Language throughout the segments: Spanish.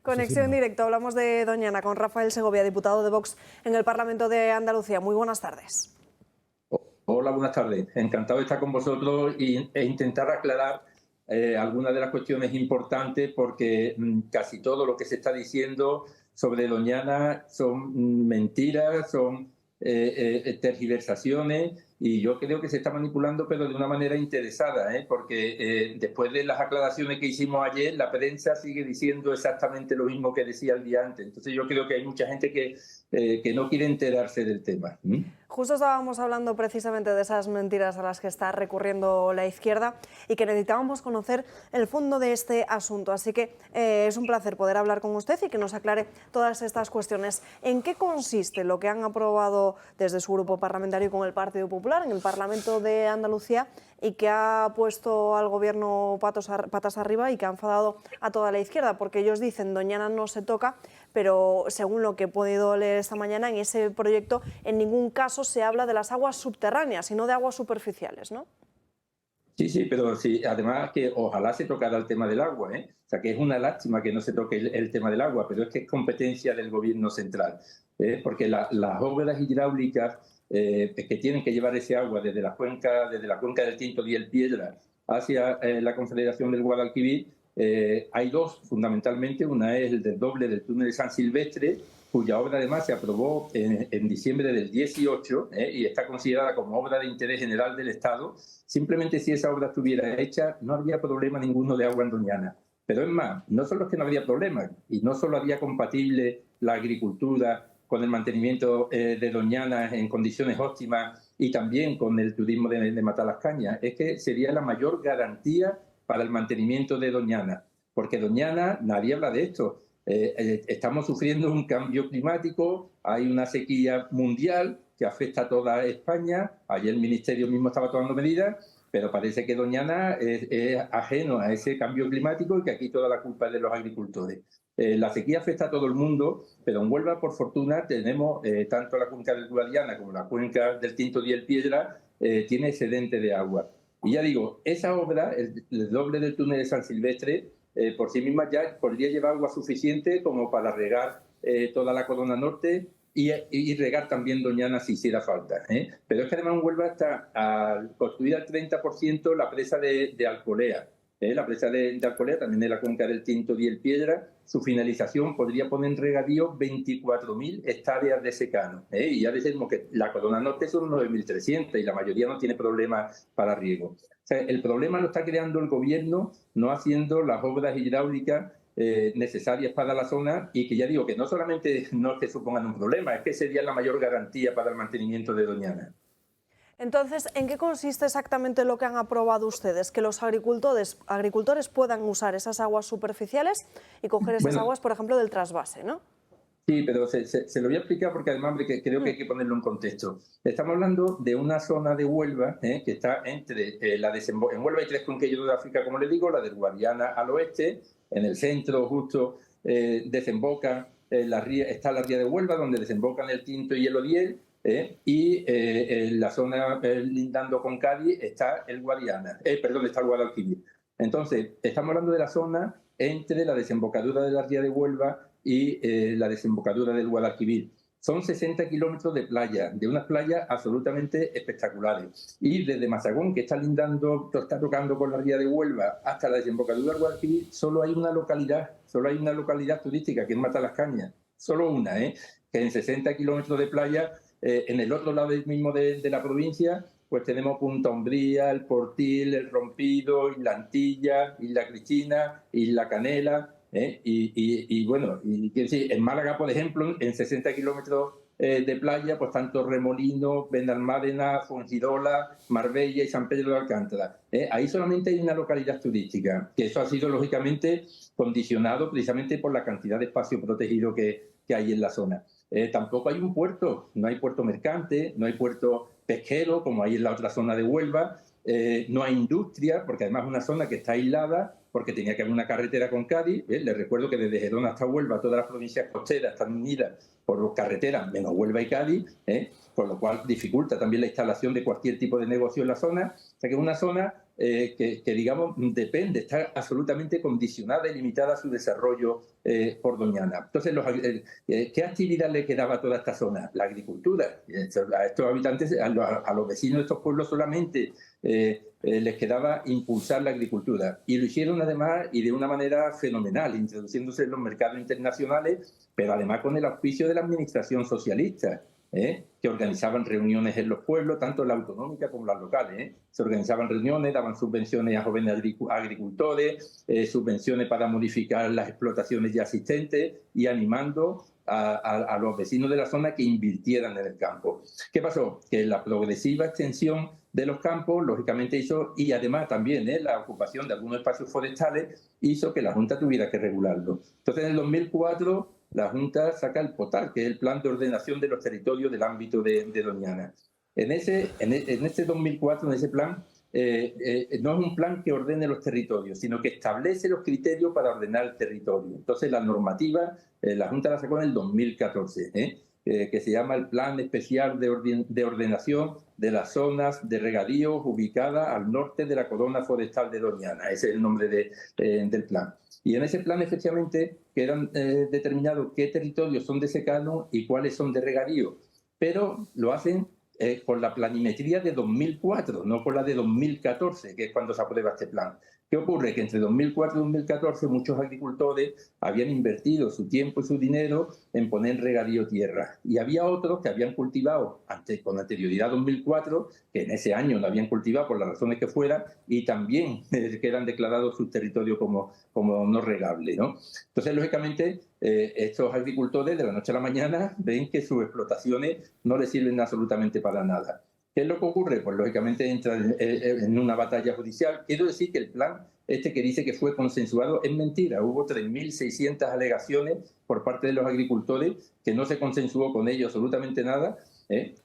Conexión en directo, hablamos de Doñana con Rafael Segovia, diputado de Vox en el Parlamento de Andalucía. Muy buenas tardes. Hola, buenas tardes. Encantado de estar con vosotros e intentar aclarar algunas de las cuestiones importantes, porque casi todo lo que se está diciendo sobre Doñana son mentiras, son tergiversaciones, y yo creo que se está manipulando, pero de una manera interesada, porque después de las aclaraciones que hicimos ayer, la prensa sigue diciendo exactamente lo mismo que decía el día antes. Entonces yo creo que hay mucha gente que no quiere enterarse del tema. Justo estábamos hablando precisamente de esas mentiras a las que está recurriendo la izquierda y que necesitábamos conocer el fondo de este asunto. Así que es un placer poder hablar con usted y que nos aclare todas estas cuestiones. ¿En qué consiste lo que han aprobado desde su grupo parlamentario con el Partido Popular en el Parlamento de Andalucía y que ha puesto al gobierno patas arriba y que ha enfadado a toda la izquierda? Porque ellos dicen Doñana no se toca, pero según lo que he podido leer esta mañana, en ese proyecto en ningún caso se habla de las aguas subterráneas, sino de aguas superficiales, ¿no? Sí, pero sí, además que ojalá se tocara el tema del agua, O sea, que es una lástima que no se toque el tema del agua, pero es que es competencia del gobierno central, porque las obras hidráulicas que tienen que llevar ese agua desde la cuenca del Tinto y el Piedra hacia la Confederación del Guadalquivir, hay dos fundamentalmente. Una es el desdoble del túnel de San Silvestre, cuya obra además se aprobó en diciembre del 18 y está considerada como obra de interés general del Estado. Simplemente si esa obra estuviera hecha, no habría problema ninguno de agua en Doñana. Pero es más, no solo es que no habría problema, y no solo haría compatible la agricultura con el mantenimiento de Doñana en condiciones óptimas y también con el turismo de Matalascañas, es que sería la mayor garantía para el mantenimiento de Doñana. Porque Doñana, nadie habla de esto. Estamos sufriendo un cambio climático, hay una sequía mundial que afecta a toda España. Ayer el Ministerio mismo estaba tomando medidas, pero parece que Doñana es ajeno a ese cambio climático y que aquí toda la culpa es de los agricultores. La sequía afecta a todo el mundo, pero en Huelva, por fortuna, tenemos tanto la cuenca del Guadiana como la cuenca del Tinto y el Piedra, tiene excedente de agua. Y ya digo, esa obra, el doble del túnel de San Silvestre, por sí misma ya podría llevar agua suficiente como para regar toda la Corona Norte y regar también Doñana si hiciera falta. Pero es que además en Huelva está construida al 30% la presa de Alcolea. La presa de Alcolea, también de la cuenca del Tinto y el Piedra, su finalización podría poner en regadío 24.000 hectáreas de secano. Y ya decimos que la Corona Norte son 9.300 y la mayoría no tiene problemas para riego. O sea, el problema lo está creando el gobierno, no haciendo las obras hidráulicas necesarias para la zona, y que ya digo que no solamente no es que supongan un problema, es que sería la mayor garantía para el mantenimiento de Doñana. Entonces, ¿en qué consiste exactamente lo que han aprobado ustedes? Que los agricultores puedan usar esas aguas superficiales y coger esas aguas, por ejemplo, del trasvase, ¿no? Sí, pero se lo voy a explicar porque además creo que hay que ponerlo en contexto. Estamos hablando de una zona de Huelva que está entre en Huelva hay tres conquillos de África, como le digo, la del Guadiana al oeste, en el centro justo desemboca está la ría de Huelva, donde desembocan el Tinto y el Odiel, y en la zona lindando con Cádiz está el Guadiana, está el Guadalquivir. Entonces, estamos hablando de la zona entre la desembocadura de la ría de Huelva y la desembocadura del Guadalquivir. Son 60 kilómetros de playa, de unas playas absolutamente espectaculares. Y desde Mazagón, que está tocando con la ría de Huelva, hasta la desembocadura del Guadalquivir, solo hay una localidad turística, que es Matalascañas. Solo una, que en 60 kilómetros de playa, en el otro lado mismo de la provincia, pues tenemos Punta Umbría, El Portil, El Rompido, Isla Antilla, Isla Cristina, Isla Canela. Bueno, quiero decir, en Málaga, por ejemplo, en 60 kilómetros de playa, pues tanto Remolino, Benalmádena, Fongirola, Marbella y San Pedro de Alcántara. Ahí solamente hay una localidad turística, que eso ha sido lógicamente condicionado precisamente por la cantidad de espacio protegido que hay en la zona. Tampoco hay un puerto, no hay puerto mercante, no hay puerto pesquero como hay en la otra zona de Huelva. No hay industria, porque además es una zona que está aislada, porque tenía que haber una carretera con Cádiz. Les recuerdo que desde Gerona hasta Huelva todas las provincias costeras están unidas por carreteras, menos Huelva y Cádiz, por lo cual dificulta también la instalación de cualquier tipo de negocio en la zona. O sea que es una zona digamos, depende, está absolutamente condicionada y limitada a su desarrollo por Doñana. Entonces, ¿qué actividad le quedaba a toda esta zona? La agricultura. A estos habitantes, a los vecinos de estos pueblos solamente les quedaba impulsar la agricultura. Y lo hicieron además y de una manera fenomenal, introduciéndose en los mercados internacionales, pero además con el auspicio de la administración socialista. Que organizaban reuniones en los pueblos, tanto la autonómica como las locales. Se organizaban reuniones, daban subvenciones a jóvenes agricultores, subvenciones para modificar las explotaciones ya existentes y animando a los vecinos de la zona que invirtieran en el campo. ¿Qué pasó? Que la progresiva extensión de los campos, lógicamente hizo, y además también la ocupación de algunos espacios forestales, hizo que la Junta tuviera que regularlo. Entonces, en el 2004... la Junta saca el POTAR, que es el Plan de Ordenación de los Territorios del ámbito de Doñana. En este 2004, en ese plan, no es un plan que ordene los territorios, sino que establece los criterios para ordenar el territorio. Entonces, la normativa, la Junta la sacó en el 2014, que se llama el Plan Especial de Ordenación de las Zonas de Regadíos ubicadas al norte de la Corona Forestal de Doñana. Ese es el nombre del plan. Y en ese plan, efectivamente, quedan determinados qué territorios son de secano y cuáles son de regadío. Pero lo hacen con la planimetría de 2004, no con la de 2014, que es cuando se aprueba este plan. ¿Qué ocurre? Que entre 2004 y 2014 muchos agricultores habían invertido su tiempo y su dinero en poner en regadío tierra. Y había otros que habían cultivado con anterioridad a 2004, que en ese año no habían cultivado por las razones que fuera, y también quedan declarados sus territorios como no regables, ¿no? Entonces, lógicamente, estos agricultores de la noche a la mañana ven que sus explotaciones no les sirven absolutamente para nada. ¿Qué es lo que ocurre? Pues lógicamente entra en una batalla judicial. Quiero decir que el plan que dice que fue consensuado es mentira. Hubo 3.600 alegaciones por parte de los agricultores que no se consensuó con ellos absolutamente nada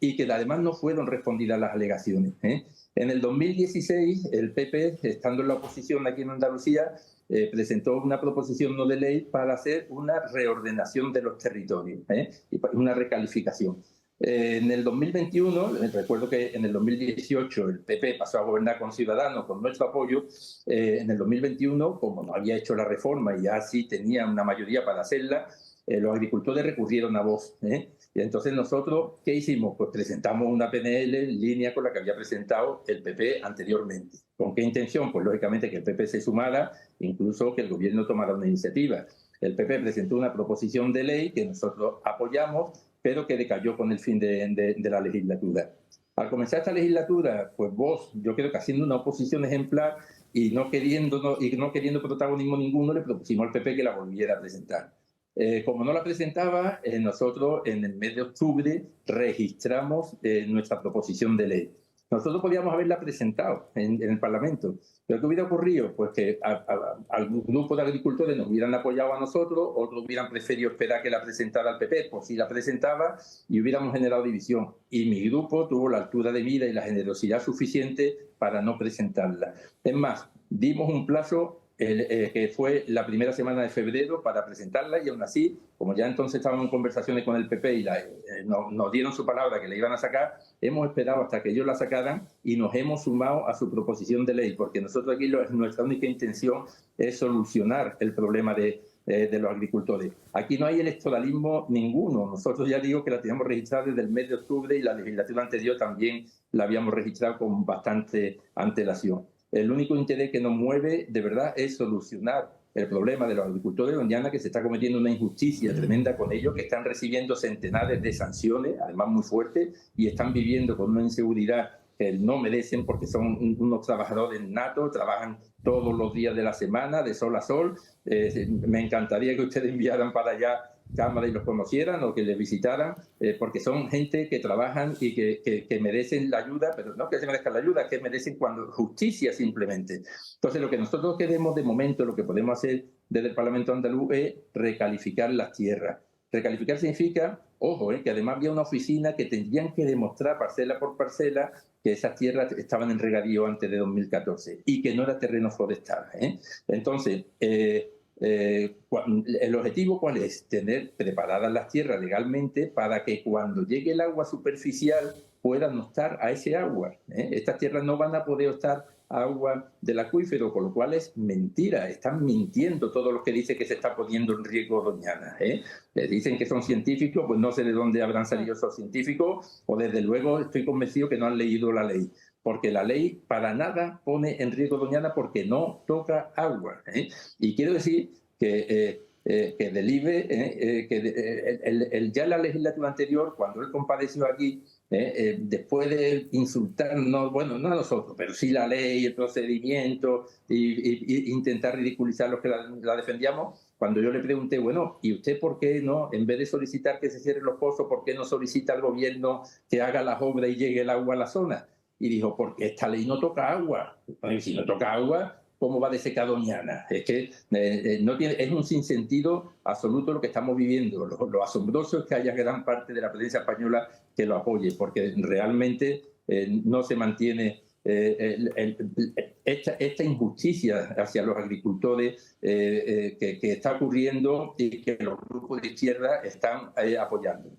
y que además no fueron respondidas las alegaciones. En el 2016, el PP, estando en la oposición aquí en Andalucía, presentó una proposición no de ley para hacer una reordenación de los territorios y una recalificación. En el 2021, recuerdo que en el 2018 el PP pasó a gobernar con Ciudadanos, con nuestro apoyo. En el 2021, como no había hecho la reforma y ya sí tenía una mayoría para hacerla, los agricultores recurrieron a Vox. Y entonces nosotros, ¿qué hicimos? Pues presentamos una PNL en línea con la que había presentado el PP anteriormente. ¿Con qué intención? Pues lógicamente que el PP se sumara, incluso que el gobierno tomara una iniciativa. El PP presentó una proposición de ley que nosotros apoyamos, pero que decayó con el fin de la legislatura. Al comenzar esta legislatura, pues Vox, yo creo que haciendo una oposición ejemplar y no queriendo protagonismo ninguno, le propusimos al PP que la volviera a presentar. Como no la presentaba, nosotros en el mes de octubre registramos nuestra proposición de ley. Nosotros podíamos haberla presentado en el Parlamento, pero ¿qué hubiera ocurrido? Pues que algún grupo de agricultores nos hubieran apoyado a nosotros, otros hubieran preferido esperar que la presentara el PP, por si la presentaba, y hubiéramos generado división. Y mi grupo tuvo la altura de mira y la generosidad suficiente para no presentarla. Es más, dimos un plazo que fue la primera semana de febrero para presentarla, y aún así, como ya entonces estábamos en conversaciones con el PP y nos dieron su palabra que la iban a sacar, hemos esperado hasta que ellos la sacaran y nos hemos sumado a su proposición de ley, porque nosotros aquí nuestra única intención es solucionar el problema de los agricultores. Aquí no hay electoralismo ninguno. Nosotros ya digo que la teníamos registrada desde el mes de octubre y la legislatura anterior también la habíamos registrado con bastante antelación. El único interés que nos mueve, de verdad, es solucionar el problema de los agricultores de Doñana, que se está cometiendo una injusticia tremenda con ellos, que están recibiendo centenares de sanciones, además muy fuertes, y están viviendo con una inseguridad que no merecen porque son unos trabajadores natos, trabajan todos los días de la semana, de sol a sol. Me encantaría que ustedes enviaran para allá cámara y los conocieran o que les visitaran, porque son gente que trabajan y que merecen la ayuda, pero no que se merezcan la ayuda, que merecen justicia simplemente. Entonces, lo que nosotros queremos de momento, lo que podemos hacer desde el Parlamento andaluz es recalificar las tierras. Recalificar significa, ojo, que además había una oficina que tendrían que demostrar parcela por parcela que esas tierras estaban en regadío antes de 2014 y que no era terreno forestal. Entonces, el objetivo, ¿cuál es? Tener preparadas las tierras legalmente para que cuando llegue el agua superficial puedan no estar a ese agua. Estas tierras no van a poder estar agua del acuífero, con lo cual es mentira. Están mintiendo todos los que dicen que se está poniendo en riesgo Doñana. Dicen que son científicos, pues no sé de dónde habrán salido esos científicos, o desde luego estoy convencido que no han leído la ley, porque la ley para nada pone en riesgo Doñana porque no toca agua. Y quiero decir que del IBE, ya en la legislatura anterior, cuando él compareció aquí, después de insultarnos, bueno, no a nosotros, pero sí la ley, el procedimiento, y intentar ridiculizar a los que la defendíamos, cuando yo le pregunté, bueno, ¿y usted por qué no, en vez de solicitar que se cierren los pozos, por qué no solicita al gobierno que haga las obras y llegue el agua a la zona? Y dijo, porque esta ley no toca agua. Y si no toca agua, ¿cómo va de seca Doñana? Es que es un sinsentido absoluto lo que estamos viviendo. Lo asombroso es que haya gran parte de la prensa española que lo apoye, porque realmente no se mantiene esta injusticia hacia los agricultores que está ocurriendo y que los grupos de izquierda están apoyando.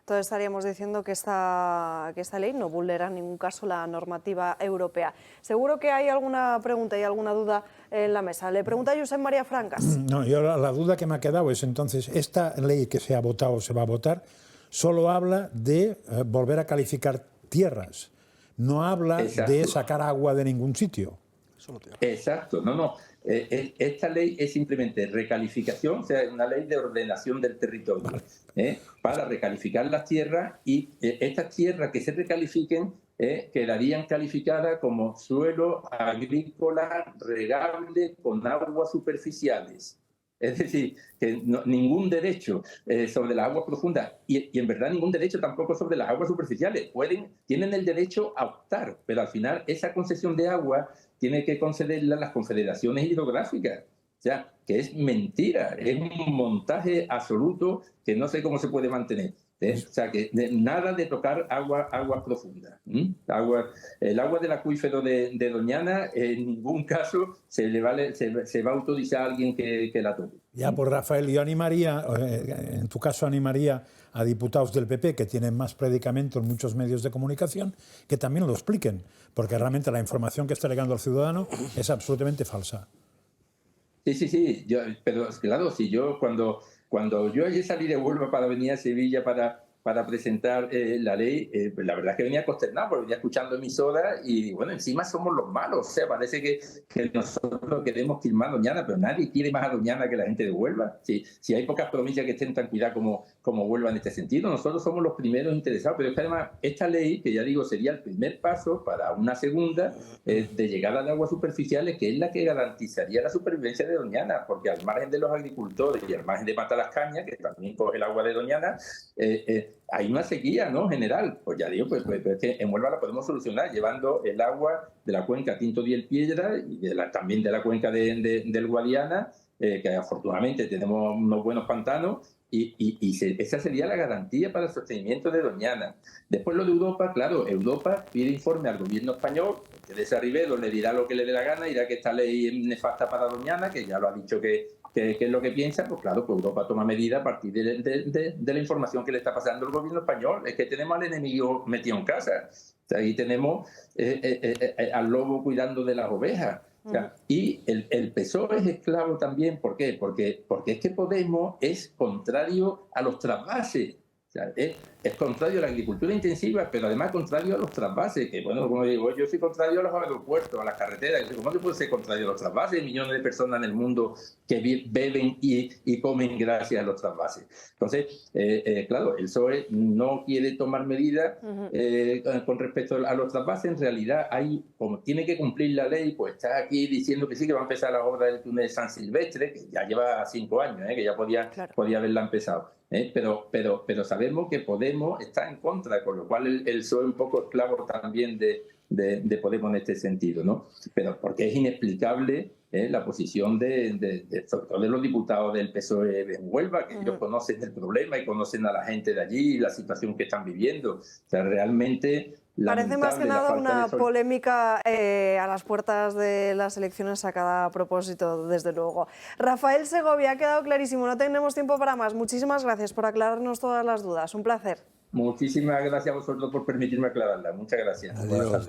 Entonces estaríamos diciendo que esta ley no vulnera en ningún caso la normativa europea. Seguro que hay alguna pregunta y alguna duda en la mesa. Le pregunta a Josep María Francas. No, yo la duda que me ha quedado es entonces, esta ley que se ha votado o se va a votar solo habla de volver a calificar tierras, no habla de sacar agua de ningún sitio. Exacto, no. Esta ley es simplemente recalificación, o sea, es una ley de ordenación del territorio, para recalificar las tierras, y estas tierras que se recalifiquen quedarían calificadas como suelo agrícola regable con aguas superficiales. Es decir, que ningún derecho sobre las aguas profundas y en verdad ningún derecho tampoco sobre las aguas superficiales. Tienen el derecho a optar, pero al final esa concesión de agua tiene que concederla a las confederaciones hidrográficas. O sea, que es mentira, es un montaje absoluto que no sé cómo se puede mantener. O sea, que nada de tocar aguas profundas. El agua del acuífero de Doñana en ningún caso se va a autorizar a alguien que la toque. Ya, pues Rafael, yo animaría, en tu caso animaría a diputados del PP que tienen más predicamento en muchos medios de comunicación, que también lo expliquen, porque realmente la información que está llegando al ciudadano es absolutamente falsa. Sí. Pero claro, si yo cuando yo ayer salí de Huelva para venir a Sevilla para presentar la ley, pues la verdad es que venía consternado, porque venía escuchando emisoras y bueno, encima somos los malos. O sea, parece que nosotros queremos firmar Doñana, pero nadie quiere más a Doñana que la gente de Huelva. Si hay pocas provincias que estén tan cuidadas como Huelva en este sentido, nosotros somos los primeros interesados. Pero es que además esta ley, que ya digo, sería el primer paso para una segunda de llegada de aguas superficiales, que es la que garantizaría la supervivencia de Doñana, porque al margen de los agricultores y al margen de Matalascaña, que también coge el agua de Doñana, hay una sequía, ¿no?, general. Pues ya digo, pues en Huelva la podemos solucionar llevando el agua de la cuenca Tinto Diel Piedra y también de la cuenca del Guadiana, que afortunadamente tenemos unos buenos pantanos, esa sería la garantía para el sostenimiento de Doñana. Después lo de Europa, claro, Europa pide informe al gobierno español, que de ese Ribeiro le dirá lo que le dé la gana, dirá que esta ley es nefasta para Doñana, que ya lo ha dicho que es lo que piensa. Pues claro, pues Europa toma medidas a partir de la información que le está pasando el gobierno español. Es que tenemos al enemigo metido en casa. O sea, ahí tenemos al lobo cuidando de las ovejas. O sea, y el PSOE es esclavo también. ¿Por qué? Porque es que Podemos es contrario a los trasvases. O sea, es contrario a la agricultura intensiva, pero además contrario a los trasvases, que bueno, como digo, yo soy contrario a los aeropuertos, a las carreteras. ¿Cómo se puede ser contrario a los trasvases? Hay millones de personas en el mundo que beben y comen gracias a los trasvases. Entonces, claro, el PSOE no quiere tomar medidas con respecto a los trasvases. En realidad, como tiene que cumplir la ley, pues está aquí diciendo que sí, que va a empezar la obra del túnel de San Silvestre, que ya lleva 5 años, que ya podía haberla empezado. Pero sabemos que Podemos está en contra, con lo cual el PSOE es un poco esclavo también de Podemos en este sentido, ¿no? Pero porque es inexplicable la posición sobre todo de los diputados del PSOE en Huelva, que ellos conocen el problema y conocen a la gente de allí y la situación que están viviendo. O sea, realmente... Parece más que nada una polémica a las puertas de las elecciones sacada a propósito, desde luego. Rafael Segovia, ha quedado clarísimo, no tenemos tiempo para más. Muchísimas gracias por aclararnos todas las dudas, un placer. Muchísimas gracias a vosotros por permitirme aclararlas. Muchas gracias. Adiós.